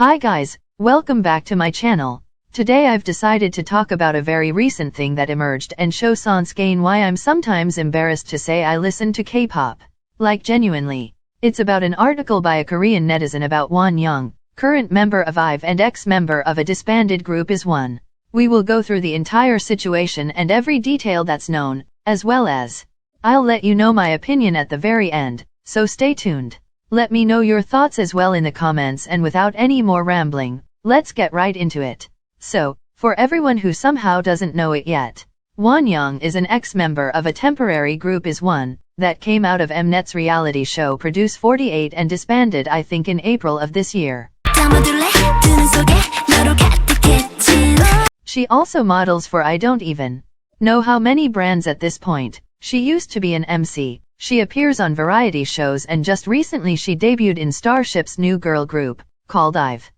Hi guys, welcome back to my channel. Today I've decided to talk about a very recent thing that emerged and show sans gain why I'm sometimes embarrassed to say I listen to K-pop. Like genuinely. It's about an article by a Korean netizen about Wonyoung, current member of IVE and ex-member of a disbanded group IZ*ONE. We will go through the entire situation and every detail that's known, as well as I'll let you know my opinion at the very end, so stay tuned. Let me know your thoughts as well in the comments, and without any more rambling, let's get right into it. So, for everyone who somehow doesn't know it yet, Wonyoung is an ex-member of a temporary group IZ*ONE, that came out of Mnet's reality show Produce 48 and disbanded I think in April of this year. She also models for I don't even know how many brands at this point. She used to be an MC. She appears on variety shows and just recently she debuted in Starship's new girl group, called IVE.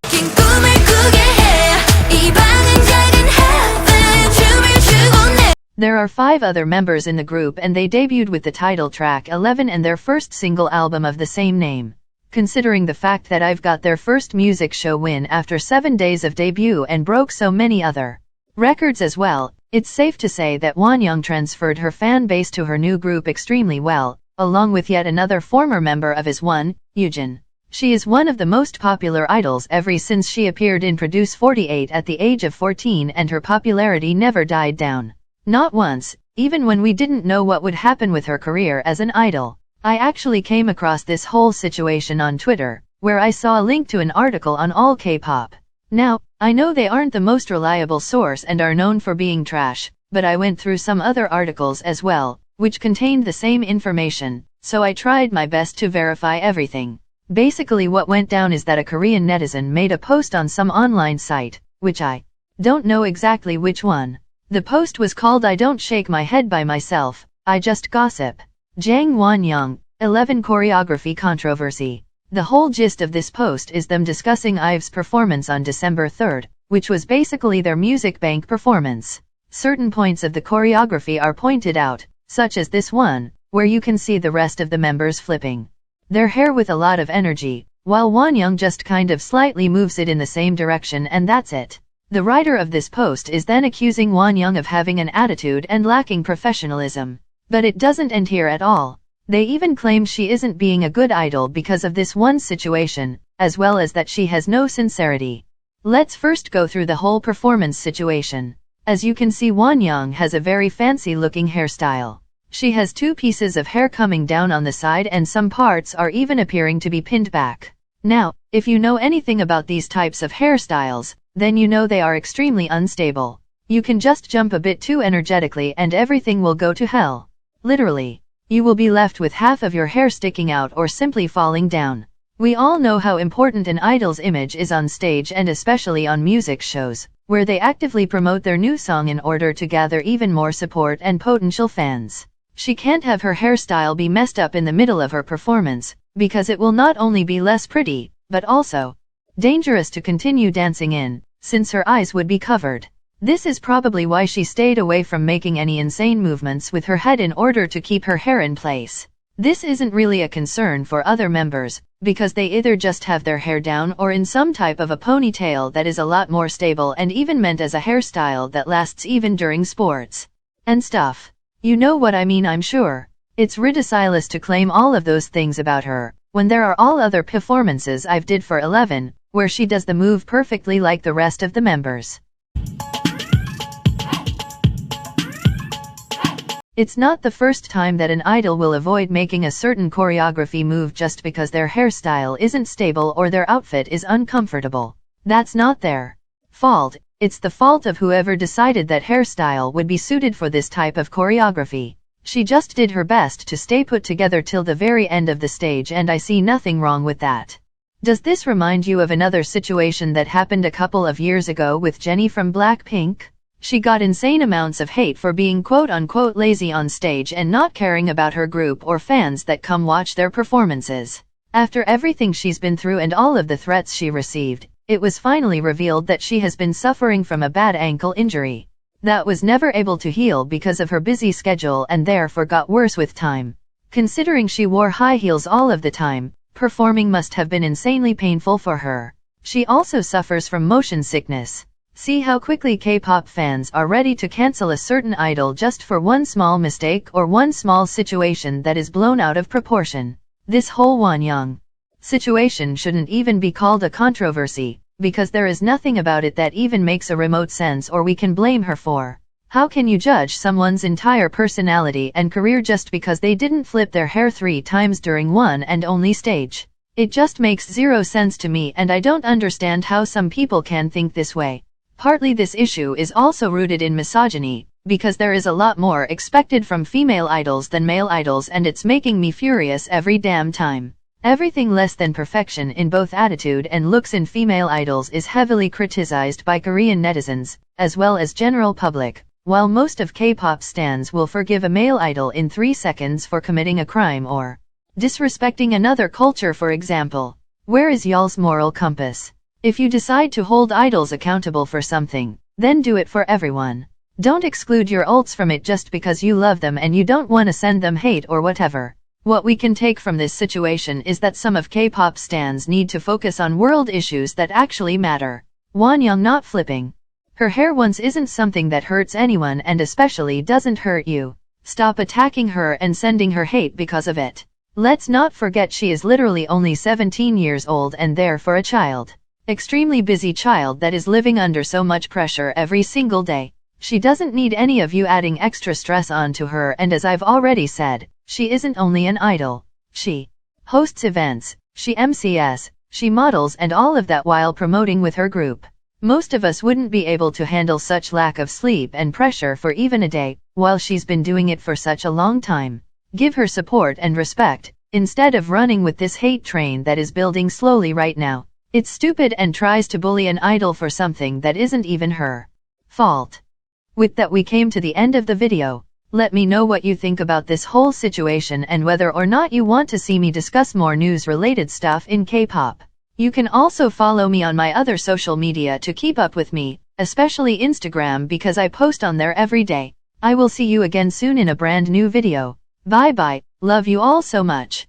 There are 5 other members in the group and they debuted with the title track 11 and their first single album of the same name. Considering the fact that IVE got their first music show win after 7 days of debut and broke so many other records as well, it's safe to say that Wonyoung transferred her fan base to her new group extremely well, along with yet another former member of IZ*ONE, Yujin. She is one of the most popular idols ever since she appeared in Produce 48 at the age of 14, and her popularity never died down. Not once, even when we didn't know what would happen with her career as an idol. I actually came across this whole situation on Twitter, where I saw a link to an article on all K-pop. Now, I know they aren't the most reliable source and are known for being trash, but I went through some other articles as well, which contained the same information, so I tried my best to verify everything. Basically what went down is that a Korean netizen made a post on some online site, which I don't know exactly which one. The post was called I Don't Shake My Head by Myself, I Just Gossip. Jang Won-young, 11 choreography controversy. The whole gist of this post is them discussing IVE's performance on December 3rd, which was basically their music bank performance. Certain points of the choreography are pointed out, such as this one, where you can see the rest of the members flipping their hair with a lot of energy, while Wonyoung just kind of slightly moves it in the same direction and that's it. The writer of this post is then accusing Wonyoung of having an attitude and lacking professionalism. But it doesn't end here at all. They even claim she isn't being a good idol because of this one situation, as well as that she has no sincerity. Let's first go through the whole performance situation. As you can see, Wonyoung has a very fancy looking hairstyle. She has 2 pieces of hair coming down on the side and some parts are even appearing to be pinned back. Now, if you know anything about these types of hairstyles, then you know they are extremely unstable. You can just jump a bit too energetically and everything will go to hell. Literally. You will be left with half of your hair sticking out or simply falling down. We all know how important an idol's image is on stage and especially on music shows, where they actively promote their new song in order to gather even more support and potential fans. She can't have her hairstyle be messed up in the middle of her performance, because it will not only be less pretty, but also dangerous to continue dancing in, since her eyes would be covered. This is probably why she stayed away from making any insane movements with her head in order to keep her hair in place. This isn't really a concern for other members, because they either just have their hair down or in some type of a ponytail that is a lot more stable and even meant as a hairstyle that lasts even during sports and stuff. You know what I mean, I'm sure. It's ridiculous to claim all of those things about her, when there are all other performances I've did for 11, where she does the move perfectly like the rest of the members. It's not the first time that an idol will avoid making a certain choreography move just because their hairstyle isn't stable or their outfit is uncomfortable. That's not their fault, it's the fault of whoever decided that hairstyle would be suited for this type of choreography. She just did her best to stay put together till the very end of the stage and I see nothing wrong with that. Does this remind you of another situation that happened a couple of years ago with Jennie from Blackpink? She got insane amounts of hate for being quote-unquote lazy on stage and not caring about her group or fans that come watch their performances. After everything she's been through and all of the threats she received, it was finally revealed that she has been suffering from a bad ankle injury that was never able to heal because of her busy schedule and therefore got worse with time. Considering she wore high heels all of the time, performing must have been insanely painful for her. She also suffers from motion sickness. See how quickly K-pop fans are ready to cancel a certain idol just for one small mistake or one small situation that is blown out of proportion. This whole Wonyoung situation shouldn't even be called a controversy, because there is nothing about it that even makes a remote sense or we can blame her for. How can you judge someone's entire personality and career just because they didn't flip their hair 3 times during one and only stage? It just makes zero sense to me, and I don't understand how some people can think this way. Partly this issue is also rooted in misogyny, because there is a lot more expected from female idols than male idols, and it's making me furious every damn time. Everything less than perfection in both attitude and looks in female idols is heavily criticized by Korean netizens, as well as general public, while most of K-pop stans will forgive a male idol in 3 seconds for committing a crime or disrespecting another culture, for example. Where is y'all's moral compass? If you decide to hold idols accountable for something, then do it for everyone. Don't exclude your ults from it just because you love them and you don't want to send them hate or whatever. What we can take from this situation is that some of K-pop stans need to focus on world issues that actually matter. Wonyoung not flipping her hair once isn't something that hurts anyone, and especially doesn't hurt you. Stop attacking her and sending her hate because of it. Let's not forget she is literally only 17 years old and therefore a child. Extremely busy child that is living under so much pressure every single day. She doesn't need any of you adding extra stress onto her, and as I've already said, she isn't only an idol. She hosts events, she MCs, she models and all of that while promoting with her group. Most of us wouldn't be able to handle such lack of sleep and pressure for even a day, while she's been doing it for such a long time. Give her support and respect, instead of running with this hate train that is building slowly right now. It's stupid and tries to bully an idol for something that isn't even her fault. With that, we came to the end of the video. Let me know what you think about this whole situation and whether or not you want to see me discuss more news-related stuff in K-pop. You can also follow me on my other social media to keep up with me, especially Instagram, because I post on there every day. I will see you again soon in a brand new video. Bye bye, love you all so much.